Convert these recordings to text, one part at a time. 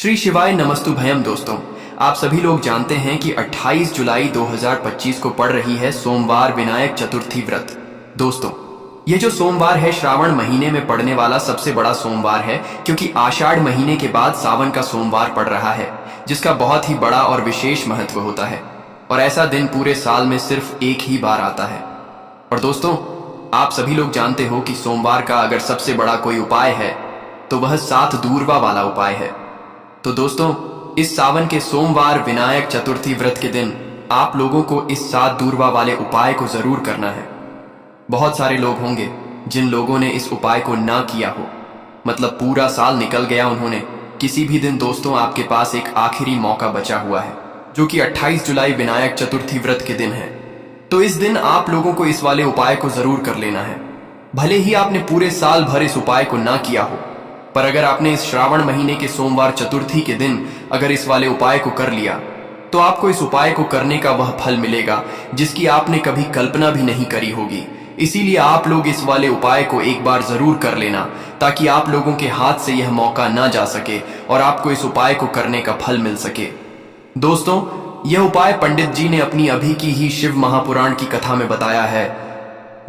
श्री शिवाय नमस्तुभयम दोस्तों, आप सभी लोग जानते हैं कि 28 जुलाई 2025 को पड़ रही है सोमवार विनायक चतुर्थी व्रत। दोस्तों, ये जो सोमवार है श्रावण महीने में पड़ने वाला सबसे बड़ा सोमवार है, क्योंकि आषाढ़ महीने के बाद सावन का सोमवार पड़ रहा है, जिसका बहुत ही बड़ा और विशेष महत्व होता है। और ऐसा दिन पूरे साल में सिर्फ एक ही बार आता है। और दोस्तों, आप सभी लोग जानते हो कि सोमवार का अगर सबसे बड़ा कोई उपाय है तो वह 7 दूर्वा वाला उपाय है। तो दोस्तों, इस सावन के सोमवार विनायक चतुर्थी व्रत के दिन आप लोगों को इस 7 दूर्वा वाले उपाय को जरूर करना है। बहुत सारे लोग होंगे जिन लोगों ने इस उपाय को ना किया हो, मतलब पूरा साल निकल गया उन्होंने। किसी भी दिन दोस्तों आपके पास एक आखिरी मौका बचा हुआ है, जो कि 28 जुलाई विनायक चतुर्थी व्रत के दिन है। तो इस दिन आप लोगों को इस वाले उपाय को जरूर कर लेना है। भले ही आपने पूरे साल भर इस उपाय को ना किया हो, पर अगर आपने इस श्रावण महीने के सोमवार चतुर्थी के दिन अगर इस वाले उपाय को कर लिया, तो आपको इस उपाय को करने का वह फल मिलेगा जिसकी आपने कभी कल्पना भी नहीं करी होगी। इसीलिए आप लोग इस वाले उपाय को एक बार जरूर कर लेना, ताकि आप लोगों के हाथ से यह मौका ना जा सके और आपको इस उपाय को करने का फल मिल सके। दोस्तों, यह उपाय पंडित जी ने अपनी अभी की ही शिव महापुराण की कथा में बताया है,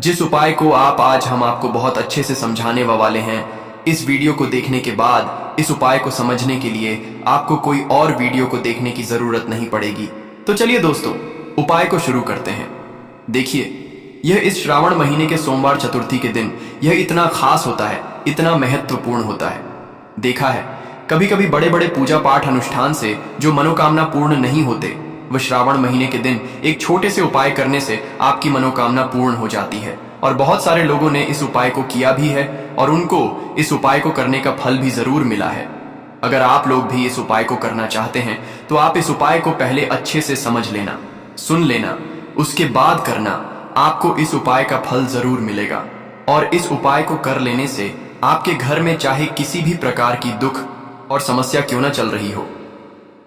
जिस उपाय को आज हम आपको बहुत अच्छे से समझाने वाले हैं। इस वीडियो को देखने के बाद इस उपाय को समझने के लिए आपको कोई और वीडियो को देखने की जरूरत नहीं पड़ेगी। तो चलिए दोस्तों, उपाय को शुरू करते हैं। देखिए, यह इस श्रावण महीने के सोमवार चतुर्थी के दिन यह इतना खास होता है, इतना महत्वपूर्ण होता है। देखा है, कभी कभी बड़े बड़े पूजा पाठ अनुष्ठान से जो मनोकामना पूर्ण नहीं होते, वह श्रावण महीने के दिन एक छोटे से उपाय करने से आपकी मनोकामना पूर्ण हो जाती है। और बहुत सारे लोगों ने इस उपाय को किया भी है और उनको इस उपाय को करने का फल भी जरूर मिला है। अगर आप लोग भी इस उपाय को करना चाहते हैं तो आप इस उपाय को पहले अच्छे से समझ लेना, सुन लेना, उसके बाद करना। आपको इस उपाय का फल जरूर मिलेगा। और इस उपाय को कर लेने से आपके घर में चाहे किसी भी प्रकार की दुख और समस्या क्यों ना चल रही हो,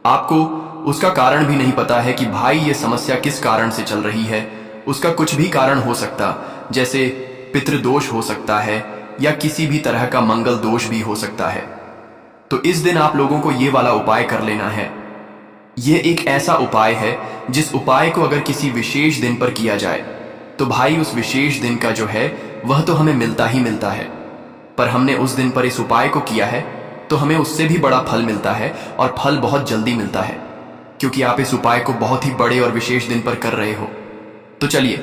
आपको उसका कारण भी नहीं पता है कि भाई ये समस्या किस कारण से चल रही है, उसका कुछ भी कारण हो सकता, जैसे पितृदोष हो सकता है या किसी भी तरह का मंगल दोष भी हो सकता है। तो इस दिन आप लोगों को ये वाला उपाय कर लेना है। ये एक ऐसा उपाय है जिस उपाय को अगर किसी विशेष दिन पर किया जाए तो भाई उस विशेष दिन का जो है वह तो हमें मिलता ही मिलता है, पर हमने उस दिन पर इस उपाय को किया है तो हमें उससे भी बड़ा फल मिलता है, और फल बहुत जल्दी मिलता है, क्योंकि आप इस उपाय को बहुत ही बड़े और विशेष दिन पर कर रहे हो। तो चलिए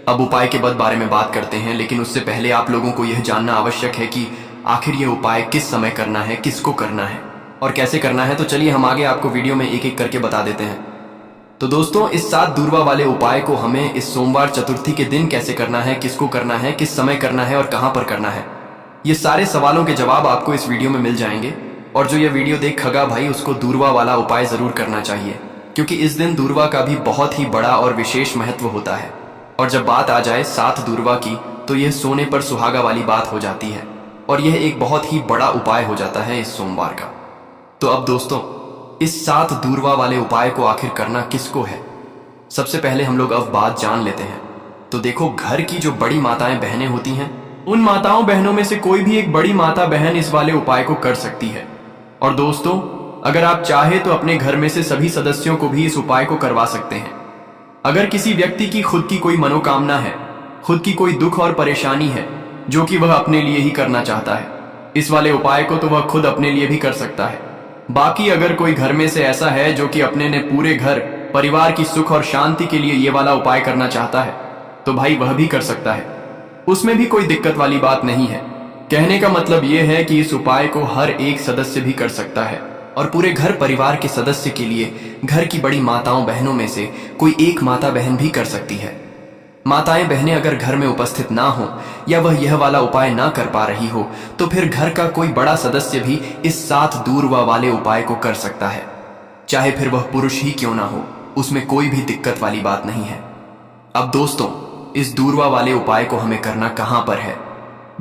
अब उपाय के बारे में बात करते हैं, लेकिन उससे पहले आप लोगों को यह जानना आवश्यक है कि आखिर यह उपाय किस समय करना है, किसको करना है और कैसे करना है। तो चलिए हम आगे आपको वीडियो में एक एक करके बता देते हैं। तो दोस्तों, इस 7 दूर्वा वाले उपाय को हमें इस सोमवार चतुर्थी के दिन कैसे करना है, किसको करना है, किस समय करना है और कहां पर करना है, ये सारे सवालों के जवाब आपको इस वीडियो में मिल जाएंगे। और जो यह वीडियो देखेगा भाई, उसको दूर्वा वाला उपाय जरूर करना चाहिए, क्योंकि इस दिन दूर्वा का भी बहुत ही बड़ा और विशेष महत्व होता है। और जब बात आ जाए 7 दूर्वा की, तो यह सोने पर सुहागा वाली बात हो जाती है, और यह एक बहुत ही बड़ा उपाय हो जाता है इस सोमवार का। तो अब दोस्तों, इस 7 दूर्वा वाले उपाय को आखिर करना किसको है, सबसे पहले हम लोग अब बात जान लेते हैं। तो देखो, घर की जो बड़ी माताएं बहनें होती हैं, उन माताओं बहनों में से कोई भी एक बड़ी माता बहन इस वाले उपाय को कर सकती है। और दोस्तों, अगर आप चाहे तो अपने घर में से सभी सदस्यों को भी इस उपाय को करवा सकते हैं। अगर किसी व्यक्ति की खुद की कोई मनोकामना है, खुद की कोई दुख और परेशानी है जो कि वह अपने लिए ही करना चाहता है, इस वाले उपाय को तो वह खुद अपने लिए भी कर सकता है। बाकी अगर कोई घर में से ऐसा है जो कि अपने ने पूरे घर परिवार की सुख और शांति के लिए ये वाला उपाय करना चाहता है, तो भाई वह भी कर सकता है। उसमें भी कोई दिक्कत वाली बात नहीं है। कहने का मतलब यह है कि इस उपाय को हर एक सदस्य भी कर सकता है, और पूरे घर परिवार के सदस्य के लिए घर की बड़ी माताओं बहनों में से कोई एक माता बहन भी कर सकती है। माताएं बहनें अगर घर में उपस्थित ना हो या वह यह वाला उपाय ना कर पा रही हो, तो फिर घर का कोई बड़ा सदस्य भी इस 7 दूर्वा वाले उपाय को कर सकता है, चाहे फिर वह पुरुष ही क्यों ना हो, उसमें कोई भी दिक्कत वाली बात नहीं है। अब दोस्तों, इस दूर्वा वाले उपाय को हमें करना कहां पर है?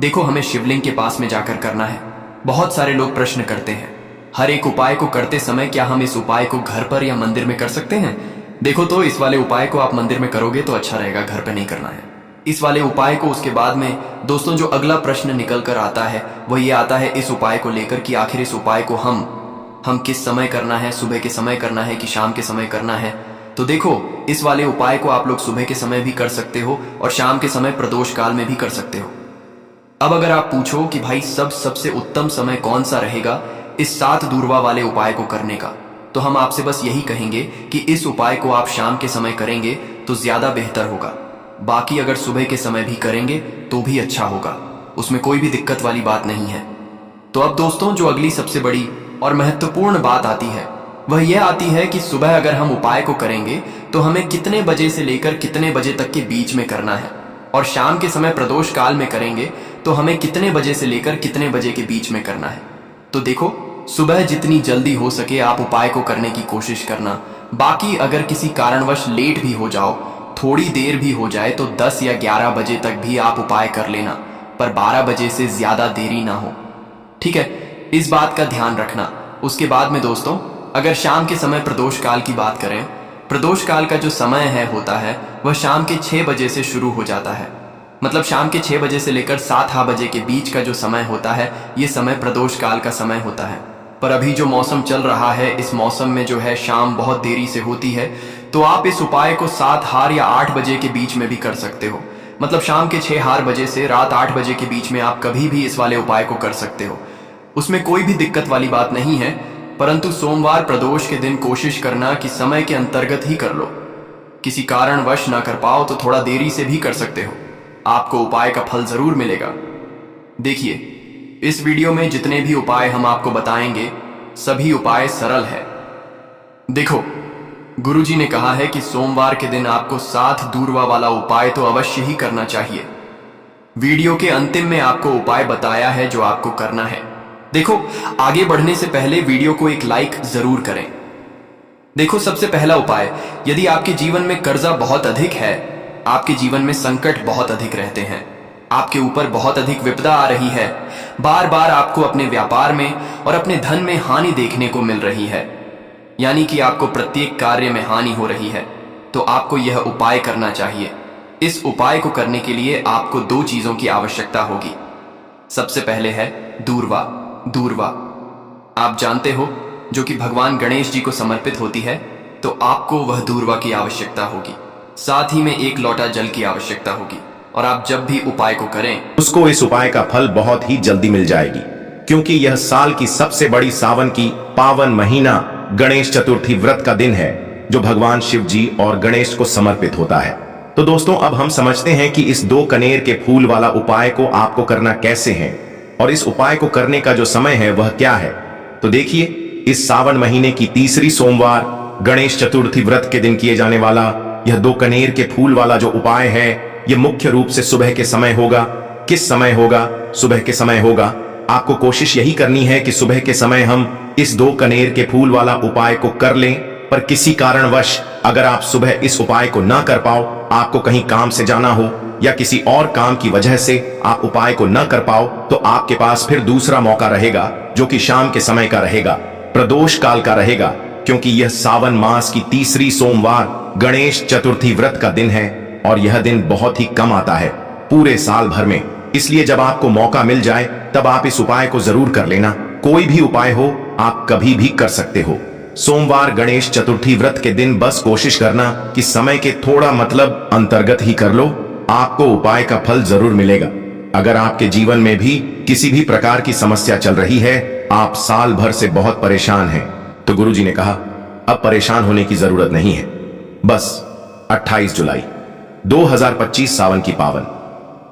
देखो, हमें शिवलिंग के पास में जाकर करना है। बहुत सारे लोग प्रश्न करते हैं, हर एक उपाय को करते समय क्या हम इस उपाय को घर पर या मंदिर में कर सकते हैं? देखो, तो इस वाले उपाय को आप मंदिर में करोगे तो अच्छा रहेगा, घर पे नहीं करना है इस वाले उपाय को। उसके बाद में दोस्तों, जो अगला प्रश्न निकल कर आता है वह ये आता है इस उपाय को लेकर कि आखिर इस उपाय को हम हम किस समय करना है, सुबह के समय करना है कि शाम के समय करना है। तो देखो, इस वाले उपाय को आप लोग सुबह के समय भी कर सकते हो और शाम के समय प्रदोष काल में भी कर सकते हो। अब अगर आप पूछो कि भाई सबसे उत्तम समय कौन सा रहेगा इस 7 दूर्वा वाले उपाय को करने का, तो हम आपसे बस यही कहेंगे कि इस उपाय को आप शाम के समय करेंगे तो ज्यादा बेहतर होगा। बाकी अगर सुबह के समय भी करेंगे तो भी अच्छा होगा, उसमें कोई भी दिक्कत वाली बात नहीं है। तो अब दोस्तों, जो अगली सबसे बड़ी और महत्वपूर्ण बात आती है वह यह आती है कि सुबह अगर हम उपाय को करेंगे तो हमें कितने बजे से लेकर कितने बजे तक के बीच में करना है, और शाम के समय प्रदोष काल में करेंगे तो हमें कितने बजे से लेकर कितने बजे के बीच में करना है। तो देखो, सुबह जितनी जल्दी हो सके आप उपाय को करने की कोशिश करना। बाकी अगर किसी कारणवश लेट भी हो जाओ, थोड़ी देर भी हो जाए, तो 10 या 11 बजे तक भी आप उपाय कर लेना, पर 12 बजे से ज्यादा देरी ना हो, ठीक है? इस बात का ध्यान रखना। उसके बाद में दोस्तों, अगर शाम के समय प्रदोष काल की बात करें, प्रदोष काल का जो समय होता है वह शाम के 6 बजे से शुरू हो जाता है। मतलब शाम के 6 बजे से लेकर 7 बजे के बीच का जो समय होता है, ये समय प्रदोष काल का समय होता है। पर अभी जो मौसम चल रहा है, इस मौसम में जो है शाम बहुत देरी से होती है, तो आप इस उपाय को 7 हार या 8 बजे के बीच में भी कर सकते हो। मतलब शाम के 6 हार बजे से रात 8 बजे के बीच में आप कभी भी इस वाले उपाय को कर सकते हो, उसमें कोई भी दिक्कत वाली बात नहीं है। परंतु सोमवार प्रदोष के दिन कोशिश करना कि समय के अंतर्गत ही कर लो। किसी कारणवश ना कर पाओ तो थोड़ा देरी से भी कर सकते हो, आपको उपाय का फल जरूर मिलेगा। देखिए, इस वीडियो में जितने भी उपाय हम आपको बताएंगे सभी उपाय सरल है। देखो, गुरुजी ने कहा है कि सोमवार के दिन आपको 7 दूर्वा वाला उपाय तो अवश्य ही करना चाहिए। वीडियो के अंतिम में आपको उपाय बताया है जो आपको करना है। देखो, आगे बढ़ने से पहले वीडियो को एक लाइक जरूर करें। देखो, सबसे पहला उपाय, यदि आपके जीवन में कर्जा बहुत अधिक है, आपके जीवन में संकट बहुत अधिक रहते हैं, आपके ऊपर बहुत अधिक विपदा आ रही है, बार बार आपको अपने व्यापार में और अपने धन में हानि देखने को मिल रही है, यानी कि आपको प्रत्येक कार्य में हानि हो रही है, तो आपको यह उपाय करना चाहिए। इस उपाय को करने के लिए आपको 2 चीजों की आवश्यकता होगी। सबसे पहले है दूर्वा। आप जानते हो, जो कि भगवान गणेश जी को समर्पित होती है, तो आपको वह दूर्वा की आवश्यकता होगी। साथ ही में 1 लोटा जल की आवश्यकता होगी। और आप जब भी उपाय को करें, उसको इस उपाय का फल बहुत ही जल्दी मिल जाएगी, क्योंकि यह साल की सबसे बड़ी सावन की पावन महीना गणेश चतुर्थी व्रत का दिन है, जो भगवान शिव जी और गणेश को समर्पित होता है। तो दोस्तों, अब हम समझते हैं कि इस 2 कनेर के फूल वाला उपाय को आपको करना कैसे है, और इस उपाय को करने का जो समय है वह क्या है। तो देखिए, इस सावन महीने की तीसरी सोमवार गणेश चतुर्थी व्रत के दिन किए जाने वाला यह 2 कनेर के फूल वाला जो उपाय है, यह मुख्य रूप से सुबह के समय होगा। किस समय होगा? सुबह के समय होगा। आपको कोशिश यही करनी है कि सुबह के समय हम इस 2 कनेर के फूल वाला उपाय को कर लें। पर किसी कारणवश अगर आप सुबह इस उपाय को ना कर पाओ, आपको कहीं काम से जाना हो या किसी और काम की वजह से आप उपाय को न कर पाओ, तो आपके पास फिर दूसरा मौका रहेगा, जो कि शाम के समय का रहेगा, प्रदोष काल का रहेगा, क्योंकि यह सावन मास की तीसरी सोमवार गणेश चतुर्थी व्रत का दिन है, और यह दिन बहुत ही कम आता है पूरे साल भर में। इसलिए जब आपको मौका मिल जाए तब आप इस उपाय को जरूर कर लेना। कोई भी उपाय हो, आप कभी भी कर सकते हो। सोमवार गणेश चतुर्थी व्रत के दिन बस कोशिश करना कि समय के थोड़ा मतलब अंतर्गत ही कर लो, आपको उपाय का फल जरूर मिलेगा। अगर आपके जीवन में भी किसी भी प्रकार की समस्या चल रही है, आप साल भर से बहुत परेशान हैं, तो गुरुजी ने कहा अब परेशान होने की जरूरत नहीं है। बस 28 जुलाई 2025 सावन की पावन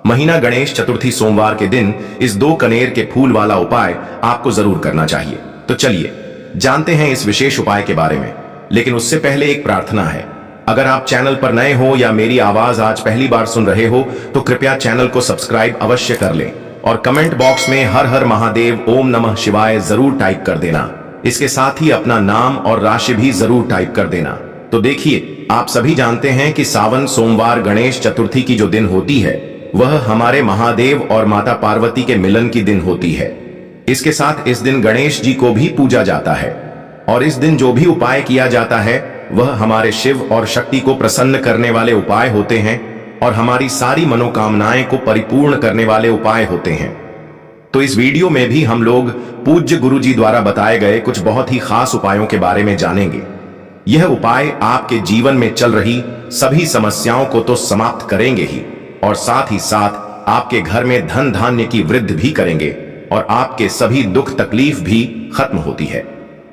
महीना गणेश चतुर्थी सोमवार के दिन इस 2 कनेर के फूल वाला उपाय आपको जरूर करना चाहिए। तो चलिए जानते हैं इस विशेष उपाय के बारे में। लेकिन उससे पहले एक प्रार्थना है। अगर आप चैनल पर नए हो या मेरी आवाज आज पहली बार सुन रहे हो, तो कृपया चैनल को सब्सक्राइब अवश्य कर लें और कमेंट बॉक्स में हर हर महादेव ओम नमः शिवाय जरूर टाइप कर देना। इसके साथ ही अपना नाम और राशि भी जरूर टाइप कर देना। तो देखिए, आप सभी जानते हैं कि सावन सोमवार गणेश चतुर्थी की जो दिन होती है, वह हमारे महादेव और माता पार्वती के मिलन की दिन होती है। इसके साथ इस दिन गणेश जी को भी पूजा जाता है, और इस दिन जो भी उपाय किया जाता है वह हमारे शिव और शक्ति को प्रसन्न करने वाले उपाय होते हैं, और हमारी सारी मनोकामनाएं को परिपूर्ण करने वाले उपाय होते हैं। तो इस वीडियो में भी हम लोग पूज्य गुरुजी द्वारा बताए गए कुछ बहुत ही खास उपायों के बारे में जानेंगे। यह उपाय आपके जीवन में चल रही सभी समस्याओं को तो समाप्त करेंगे ही, और साथ ही साथ आपके घर में धन धान्य की वृद्धि भी करेंगे और आपके सभी दुख तकलीफ भी खत्म होती है।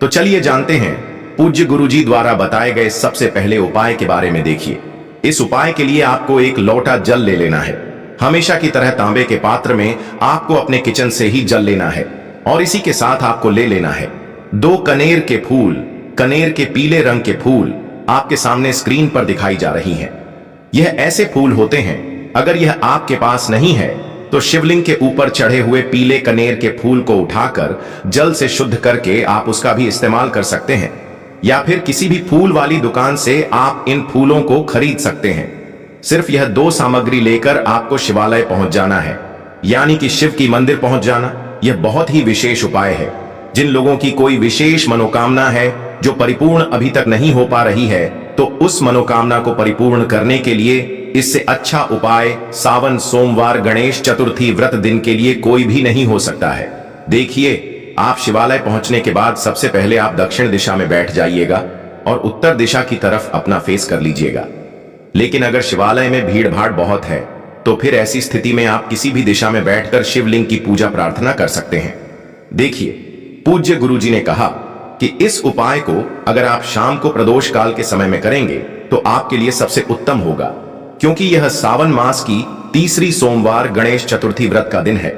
तो चलिए जानते हैं पूज्य गुरुजी द्वारा बताए गए सबसे पहले उपाय के बारे में। देखिए, इस उपाय के लिए आपको एक लोटा जल ले लेना है। हमेशा की तरह तांबे के पात्र में आपको अपने किचन से ही जल लेना है और इसी के साथ आपको ले लेना है 2 कनेर के फूल। कनेर के पीले रंग के फूल आपके सामने स्क्रीन पर दिखाई जा रही हैं। यह ऐसे फूल होते हैं, अगर यह आपके पास नहीं है तो शिवलिंग के ऊपर चढ़े हुए पीले कनेर के फूल को उठाकर जल से शुद्ध करके आप उसका भी इस्तेमाल कर सकते हैं, या फिर किसी भी फूल वाली दुकान से आप इन फूलों को खरीद सकते हैं। सिर्फ यह 2 सामग्री लेकर आपको शिवालय पहुंच जाना है, यानी कि शिव की मंदिर पहुंच जाना। यह बहुत ही विशेष उपाय है। जिन लोगों की कोई विशेष मनोकामना है जो परिपूर्ण अभी तक नहीं हो पा रही है, तो उस मनोकामना को परिपूर्ण करने के लिए इससे अच्छा उपाय सावन सोमवार गणेश चतुर्थी व्रत दिन के लिए कोई भी नहीं हो सकता है। देखिए, आप शिवालय पहुंचने के बाद सबसे पहले आप दक्षिण दिशा में बैठ जाइएगा और उत्तर दिशा की तरफ अपना फेस कर लीजिएगा। लेकिन अगर शिवालय में भीड़ भाड़ बहुत है तो फिर ऐसी स्थिति में आप किसी भी दिशा में बैठकर शिवलिंग की पूजा प्रार्थना कर सकते हैं। देखिए, पूज्य गुरुजी ने कहा कि इस उपाय को अगर आप शाम को प्रदोष काल के समय में करेंगे तो आपके लिए सबसे उत्तम होगा, क्योंकि यह सावन मास की तीसरी सोमवार गणेश चतुर्थी व्रत का दिन है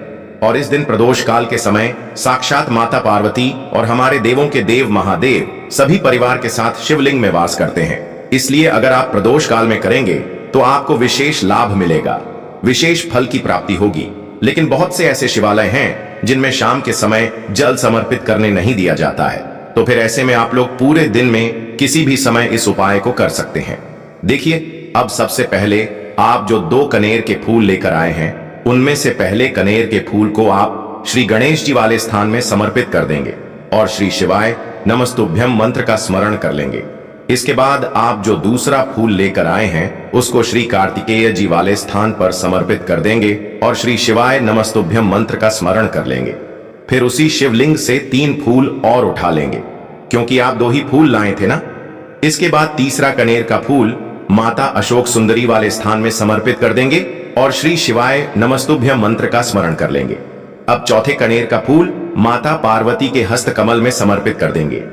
और इस दिन प्रदोष काल के समय साक्षात माता पार्वती और हमारे देवों के देव महादेव सभी परिवार के साथ शिवलिंग में वास करते हैं। इसलिए अगर आप प्रदोष काल में करेंगे तो आपको विशेष लाभ मिलेगा, विशेष फल की प्राप्ति होगी। लेकिन बहुत से ऐसे शिवालय हैं जिनमें शाम के समय जल समर्पित करने नहीं दिया जाता है, तो फिर ऐसे में आप लोग पूरे दिन में किसी भी समय इस उपाय को कर सकते हैं। देखिए, अब सबसे पहले आप जो 2 कनेर के फूल लेकर आए हैं, उनमें से पहले कनेर के फूल को आप श्री गणेश जी वाले स्थान में समर्पित कर देंगे और श्री शिवाय नमस्तुभ्यम मंत्र का स्मरण कर लेंगे। इसके बाद आप जो दूसरा फूल लेकर आए हैं उसको श्री कार्तिकेय जी वाले स्थान पर समर्पित कर देंगे और श्री शिवाय नमस्तुभ्यम मंत्र का स्मरण कर लेंगे। फिर उसी शिवलिंग से 3 फूल और उठा लेंगे, क्योंकि आप 2 ही फूल लाए थे ना। इसके बाद तीसरा कनेर का फूल माता अशोक सुंदरी वाले स्थान में समर्पित कर देंगे और श्री शिवाय नमस्तुभ्यम मंत्र का स्मरण कर लेंगे। अब चौथे कनेर का फूल माता पार्वती के हस्त कमल में समर्पित कर देंगे।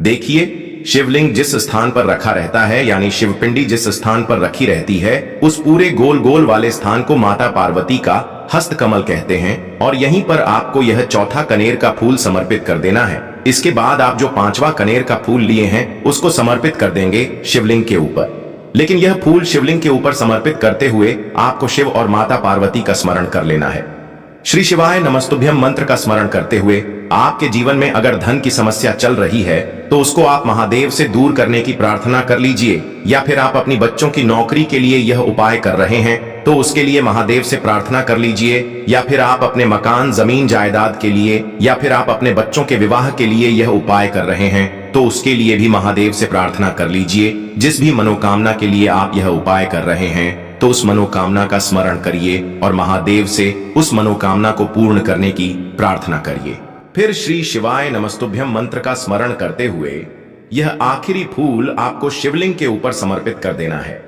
देखिए, शिवलिंग जिस स्थान पर रखा रहता है, यानी शिवपिंडी जिस स्थान पर रखी रहती है, उस पूरे गोल गोल वाले स्थान को माता पार्वती का हस्त कमल कहते हैं और यहीं पर आपको यह चौथा कनेर का फूल समर्पित कर देना है। इसके बाद आप जो 5वां कनेर का फूल लिए हैं उसको समर्पित कर देंगे शिवलिंग के ऊपर। लेकिन यह फूल शिवलिंग के ऊपर समर्पित करते हुए आपको शिव और माता पार्वती का स्मरण कर लेना है। श्री शिवाय नमस्तुभ्यम मंत्र का स्मरण करते हुए आपके जीवन में अगर धन की समस्या चल रही है तो उसको आप महादेव से दूर करने की प्रार्थना कर लीजिए, या फिर आप अपनी बच्चों की नौकरी के लिए यह उपाय कर रहे हैं तो उसके लिए महादेव से प्रार्थना कर लीजिए, या फिर आप अपने मकान जमीन जायदाद के लिए, या फिर आप अपने बच्चों के विवाह के लिए यह उपाय कर रहे हैं तो उसके लिए भी महादेव से प्रार्थना कर लीजिए। जिस भी मनोकामना के लिए आप यह उपाय कर रहे हैं तो उस मनोकामना का स्मरण करिए और महादेव से उस मनोकामना को पूर्ण करने की प्रार्थना करिए। फिर श्री शिवाय नमस्तुभ्यम मंत्र का स्मरण करते हुए यह आखिरी फूल आपको शिवलिंग के ऊपर समर्पित कर देना है।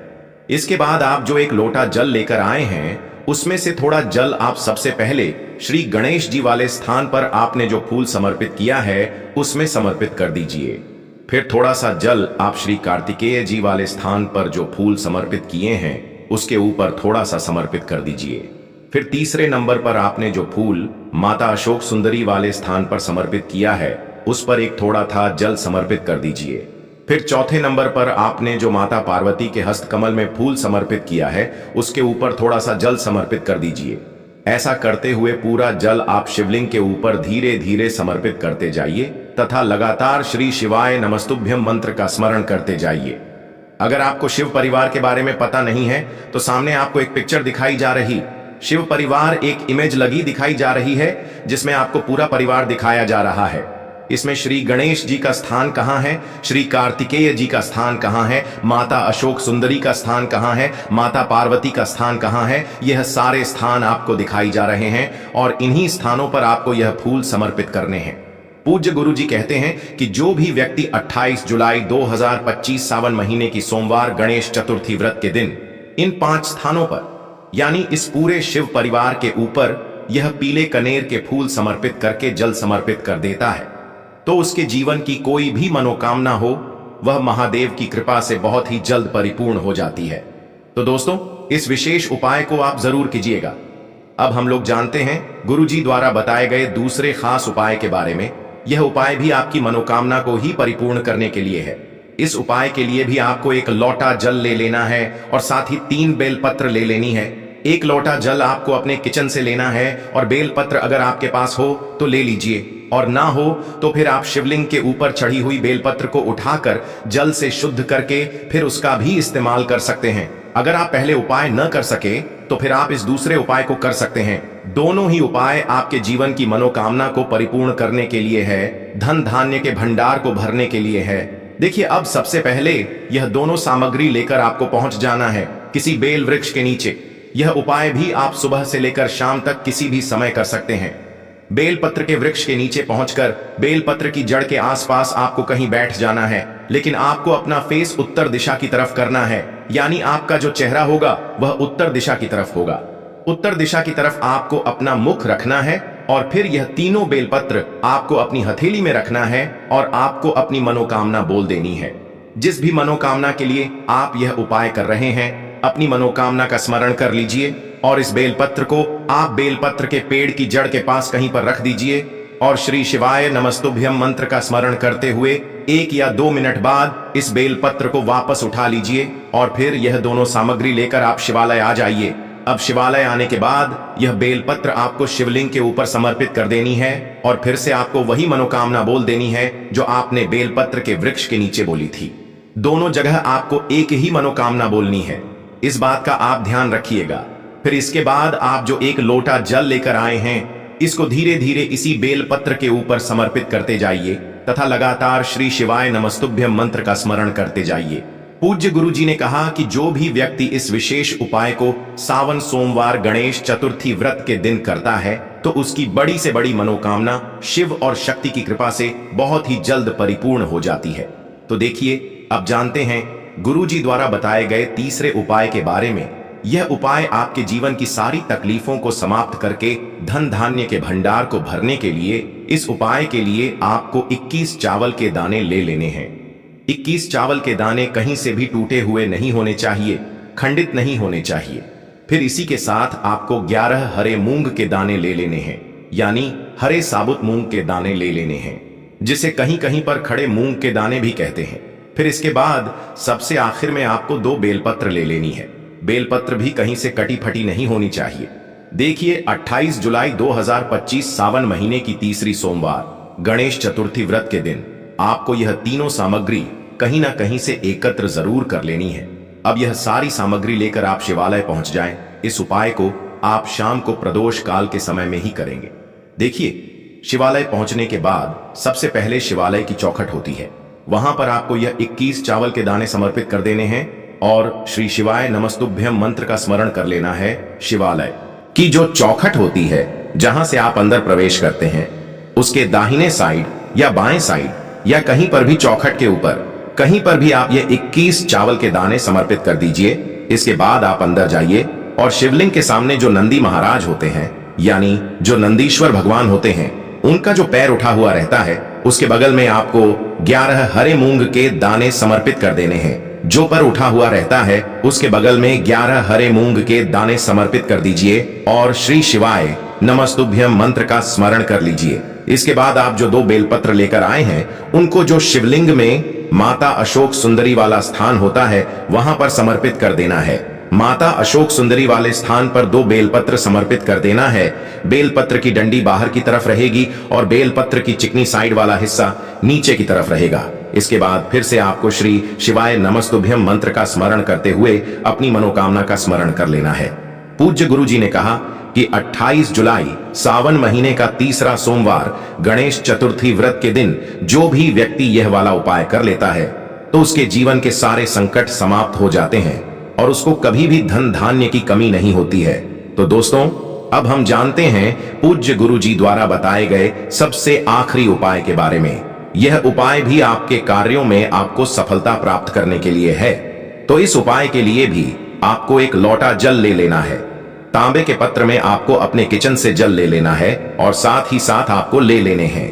इसके बाद आप जो एक लोटा जल लेकर आए हैं उसमें से थोड़ा जल आप सबसे पहले श्री गणेश जी वाले स्थान पर आपने जो फूल समर्पित किया है उसमें समर्पित कर दीजिए। फिर थोड़ा सा जल आप श्री कार्तिकेय जी वाले स्थान पर जो फूल समर्पित किए हैं उसके ऊपर थोड़ा सा समर्पित कर दीजिए। फिर तीसरे नंबर पर आपने जो फूल माता अशोक सुंदरी वाले स्थान पर समर्पित किया है उस पर एक थोड़ा था जल समर्पित कर दीजिए। फिर चौथे नंबर पर आपने जो माता पार्वती के हस्त कमल में फूल समर्पित किया है उसके ऊपर थोड़ा सा जल समर्पित कर दीजिए। ऐसा करते हुए पूरा जल आप शिवलिंग के ऊपर धीरे धीरे समर्पित करते जाइए तथा लगातार श्री शिवाय नमस्तुभ्यम मंत्र का स्मरण करते जाइए। अगर आपको शिव परिवार के बारे में पता नहीं है तो सामने आपको एक पिक्चर दिखाई जा रही, शिव परिवार एक इमेज लगी दिखाई जा रही है जिसमें आपको पूरा परिवार दिखाया जा रहा है। इसमें श्री गणेश जी का स्थान कहाँ है, श्री कार्तिकेय जी का स्थान कहाँ है, माता अशोक सुंदरी का स्थान कहाँ है, माता पार्वती का स्थान कहाँ है, यह सारे स्थान आपको दिखाई जा रहे हैं और इन्हीं स्थानों पर आपको यह फूल समर्पित करने हैं। पूज्य गुरु जी कहते हैं कि जो भी व्यक्ति 28 जुलाई 2025 सावन महीने की सोमवार गणेश चतुर्थी व्रत के दिन इन 5 स्थानों पर यानी इस पूरे शिव परिवार के ऊपर यह पीले कनेर के फूल समर्पित करके जल समर्पित कर देता है तो उसके जीवन की कोई भी मनोकामना हो वह महादेव की कृपा से बहुत ही जल्द परिपूर्ण हो जाती है। तो दोस्तों, इस विशेष उपाय को आप जरूर कीजिएगा। अब हम लोग जानते हैं गुरु जी द्वारा बताए गए दूसरे खास उपाय के बारे में। यह उपाय भी आपकी मनोकामना को ही परिपूर्ण करने के लिए है। इस उपाय के लिए भी आपको एक लोटा जल ले लेना है और साथ ही 3 बेलपत्र ले लेनी है। एक लोटा जल आपको अपने किचन से लेना है और बेलपत्र अगर आपके पास हो तो ले लीजिए और ना हो तो फिर आप शिवलिंग के ऊपर चढ़ी हुई बेलपत्र को उठाकर जल से शुद्ध करके फिर उसका भी इस्तेमाल कर सकते हैं। अगर आप पहले उपाय न कर सके तो फिर आप इस दूसरे उपाय को कर सकते हैं। दोनों ही उपाय आपके जीवन की मनोकामना को परिपूर्ण करने के लिए है, धन धान्य के भंडार को भरने के लिए है। देखिए, अब सबसे पहले यह दोनों सामग्री लेकर आपको पहुंच जाना है किसी बेल वृक्ष के नीचे। यह उपाय भी आप सुबह से लेकर शाम तक किसी भी समय कर सकते हैं। बेलपत्र के वृक्ष के नीचे पहुंचकर बेलपत्र की जड़ के आसपास आपको कहीं बैठ जाना है, लेकिन आपको अपना फेस उत्तर दिशा की तरफ करना है, यानी आपका जो चेहरा होगा वह उत्तर दिशा की तरफ होगा। उत्तर दिशा की तरफ आपको अपना मुख रखना है और फिर यह तीनों बेलपत्र आपको अपनी हथेली में रखना है और आपको अपनी मनोकामना बोल देनी है। जिस भी मनोकामना के लिए आप यह उपाय कर रहे हैं, अपनी मनोकामना का स्मरण कर लीजिए और इस बेलपत्र को आप बेलपत्र के पेड़ की जड़ के पास कहीं पर रख दीजिए और श्री शिवाय नमस्तुभ्यम मंत्र का स्मरण करते हुए 1 या 2 मिनट बाद इस बेलपत्र को वापस उठा लीजिए और फिर यह दोनों सामग्री लेकर आप शिवालय आ जाइए। अब शिवालय आने के बाद यह बेलपत्र आपको शिवलिंग के ऊपर समर्पित कर देनी है और फिर से आपको वही मनोकामना बोल देनी है जो आपने बेलपत्र के वृक्ष के नीचे बोली थी। दोनों जगह आपको एक ही मनोकामना बोलनी है, इस बात का आप ध्यान रखिएगा। फिर इसके बाद आप जो एक लोटा जल लेकर आए हैं इसको धीरे धीरे इसी बेलपत्र के ऊपर समर्पित करते जाइए तथा लगातार श्री शिवाय नमस्तुभ्यम मंत्र का स्मरण करते जाइए। पूज्य गुरु जी ने कहा कि जो भी व्यक्ति इस विशेष उपाय को सावन सोमवार गणेश चतुर्थी व्रत के दिन करता है तो उसकी बड़ी से बड़ी मनोकामना शिव और शक्ति की कृपा से बहुत ही जल्द परिपूर्ण हो जाती है। तो देखिए, अब जानते हैं गुरु जी द्वारा बताए गए तीसरे उपाय के बारे में। यह उपाय आपके जीवन की सारी तकलीफों को समाप्त करके धन धान्य के भंडार को भरने के लिए, इस उपाय के लिए आपको 21 चावल के दाने ले लेने हैं। 21 चावल के दाने कहीं से भी टूटे हुए नहीं होने चाहिए, खंडित नहीं होने चाहिए। फिर इसी के साथ आपको 11 हरे मूंग के दाने ले लेने हैं, यानी हरे साबुत मूंग के दाने ले लेने हैं, जिसे कहीं कहीं पर खड़े मूंग के दाने भी कहते हैं। फिर इसके बाद सबसे आखिर में आपको 2 बेलपत्र ले लेनी है। बेलपत्र भी कहीं से कटी फटी नहीं होनी चाहिए। देखिए, 28 जुलाई 2025 सावन महीने की तीसरी सोमवार गणेश चतुर्थी व्रत के दिन आपको यह तीनों सामग्री कहीं ना कहीं से एकत्र जरूर कर लेनी है। अब यह सारी सामग्री लेकर आप शिवालय पहुंच जाएं। इस उपाय को आप शाम को प्रदोष काल के समय में ही करेंगे। देखिए, शिवालय पहुंचने के बाद सबसे पहले शिवालय की चौखट होती है, वहां पर आपको यह 21 चावल के दाने समर्पित कर देने हैं और श्री शिवाय नमस्तुभ्यम मंत्र का स्मरण कर लेना है। शिवालय की जो चौखट होती है जहां से आप अंदर प्रवेश करते हैं, उसके दाहिने साइड या बाएं साइड या कहीं पर भी चौखट के ऊपर कहीं पर भी आप ये 21 चावल के दाने समर्पित कर दीजिए। इसके बाद आप अंदर जाइए और शिवलिंग के सामने जो नंदी महाराज होते हैं, यानी जो नंदीश्वर भगवान होते हैं, उनका जो पैर उठा हुआ रहता है उसके बगल में आपको 11 हरे मूंग के दाने समर्पित कर देने हैं। जो पर उठा हुआ रहता है उसके बगल में 11 हरे मूंग के दाने समर्पित कर दीजिए और श्री शिवाय नमस्तुभ्यम मंत्र का स्मरण कर लीजिए। इसके बाद आप जो 2 बेलपत्र लेकर आए हैं उनको जो शिवलिंग में माता अशोक सुंदरी वाला स्थान होता है वहां पर समर्पित कर देना है। माता अशोक सुंदरी वाले स्थान पर 2 बेलपत्र समर्पित कर देना है। बेलपत्र की डंडी बाहर की तरफ रहेगी और बेलपत्र की चिकनी साइड वाला हिस्सा नीचे की तरफ रहेगा। इसके बाद फिर से आपको श्री शिवाय नमस्तुभ्यम मंत्र का स्मरण करते हुए अपनी मनोकामना का स्मरण कर लेना है। पूज्य गुरु जी ने कहा कि 28 जुलाई सावन महीने का तीसरा सोमवार गणेश चतुर्थी व्रत के दिन जो भी व्यक्ति यह वाला उपाय कर लेता है तो उसके जीवन के सारे संकट समाप्त हो जाते हैं और उसको कभी भी धन धान्य की कमी नहीं होती है। तो दोस्तों, अब हम जानते हैं पूज्य गुरु जी द्वारा बताए गए सबसे आखिरी उपाय के बारे में। यह उपाय भी आपके कार्यों में आपको सफलता प्राप्त करने के लिए है। तो इस उपाय के लिए भी आपको एक लोटा जल ले लेना है। तांबे के पत्र में आपको अपने किचन से जल ले लेना है और साथ ही साथ आपको ले लेने हैं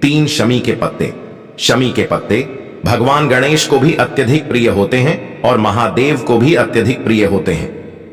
3 शमी के पत्ते। शमी के पत्ते भगवान गणेश को भी अत्यधिक प्रिय होते हैं और महादेव को भी अत्यधिक प्रिय होते हैं।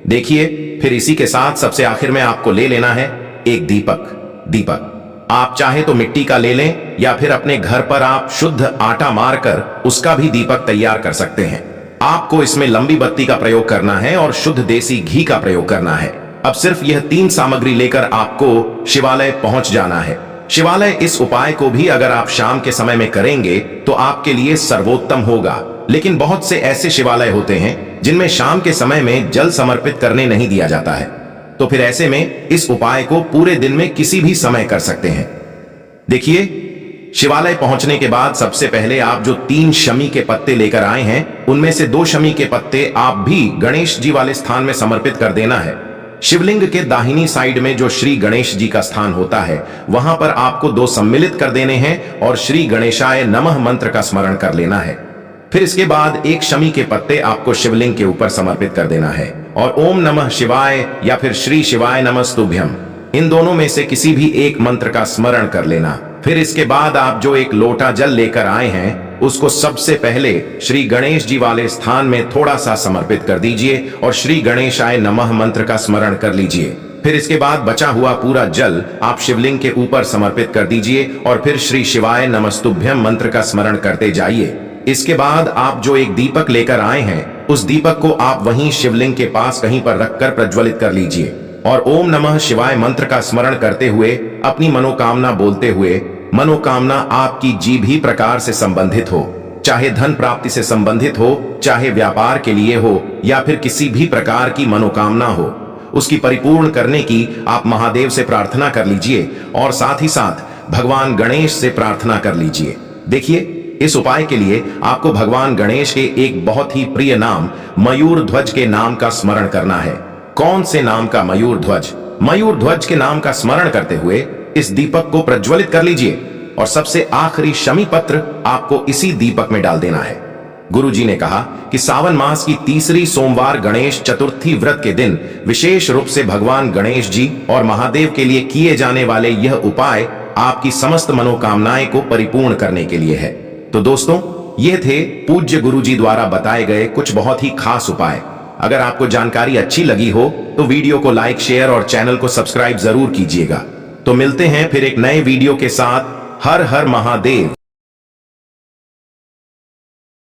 देखिए, फिर इसी के साथ सबसे आखिर में आपको ले लेना है एक दीपक। आप चाहे तो मिट्टी का ले लें या फिर अपने घर पर आप शुद्ध आटा मारकर उसका भी दीपक तैयार कर सकते हैं। आपको इसमें लंबी बत्ती का प्रयोग करना है और शुद्ध देसी घी का प्रयोग करना है। अब सिर्फ यह 3 सामग्री लेकर आपको शिवालय पहुंच जाना है। शिवालय इस उपाय को भी अगर आप शाम के समय में करेंगे तो आपके लिए सर्वोत्तम होगा। लेकिन बहुत से ऐसे शिवालय होते हैं जिनमें शाम के समय में जल समर्पित करने नहीं दिया जाता है, तो फिर ऐसे में इस उपाय को पूरे दिन में किसी भी समय कर सकते हैं। देखिए, शिवालय पहुंचने के बाद सबसे पहले आप जो 3 शमी के पत्ते लेकर आए हैं उनमें से 2 शमी के पत्ते आप भी गणेश जी वाले स्थान में समर्पित कर देना है। शिवलिंग के दाहिनी साइड में जो श्री गणेश जी का स्थान होता है वहां पर आपको 2 सम्मिलित कर देने हैं और श्री गणेशाय नमः मंत्र का स्मरण कर लेना है। फिर इसके बाद 1 शमी के पत्ते आपको शिवलिंग के ऊपर समर्पित कर देना है और ओम नमः शिवाय या फिर श्री शिवाय नमस्तुभ्यम, इन दोनों में से किसी भी एक मंत्र का स्मरण कर लेना। फिर इसके बाद आप जो एक लोटा जल लेकर आए हैं उसको सबसे पहले श्री गणेश जी वाले स्थान में थोड़ा सा समर्पित कर दीजिए और श्री गणेशाय नमः मंत्र का स्मरण कर लीजिए। फिर इसके बाद बचा हुआ पूरा जल आप शिवलिंग के ऊपर समर्पित कर दीजिए और फिर श्री शिवाय नमस्तुभ्यम मंत्र का स्मरण करते जाइए। इसके बाद आप जो एक दीपक लेकर आए हैं उस दीपक को आप वहीं शिवलिंग के पास कहीं पर रखकर प्रज्वलित कर लीजिए और ओम नमः शिवाय मंत्र का स्मरण करते हुए अपनी मनोकामना बोलते हुए, मनोकामना आपकी जी भी प्रकार से संबंधित हो, चाहे धन प्राप्ति से संबंधित हो, चाहे व्यापार के लिए हो या फिर किसी भी प्रकार की मनोकामना हो, उसकी परिपूर्ण करने की आप महादेव से प्रार्थना कर लीजिए और साथ ही साथ भगवान गणेश से प्रार्थना कर लीजिए। देखिए, इस उपाय के लिए आपको भगवान गणेश के एक बहुत ही प्रिय नाम मयूर ध्वज के नाम का स्मरण करना है। कौन से नाम का? मयूर ध्वज। मयूर ध्वज के नाम का स्मरण करते हुए इस दीपक को प्रज्वलित कर लीजिए और सबसे आखिरी शमी पत्र आपको इसी दीपक में डाल देना है। गुरु जी ने कहा कि सावन मास की तीसरी सोमवार गणेश चतुर्थी व्रत के दिन विशेष रूप से भगवान गणेश जी और महादेव के लिए किए जाने वाले यह उपाय आपकी समस्त मनोकामनाएं को परिपूर्ण करने के लिए है। तो दोस्तों, ये थे पूज्य गुरु जी द्वारा बताए गए कुछ बहुत ही खास उपाय। अगर आपको जानकारी अच्छी लगी हो तो वीडियो को लाइक, शेयर और चैनल को सब्सक्राइब जरूर कीजिएगा। तो मिलते हैं फिर एक नए वीडियो के साथ। हर हर महादेव।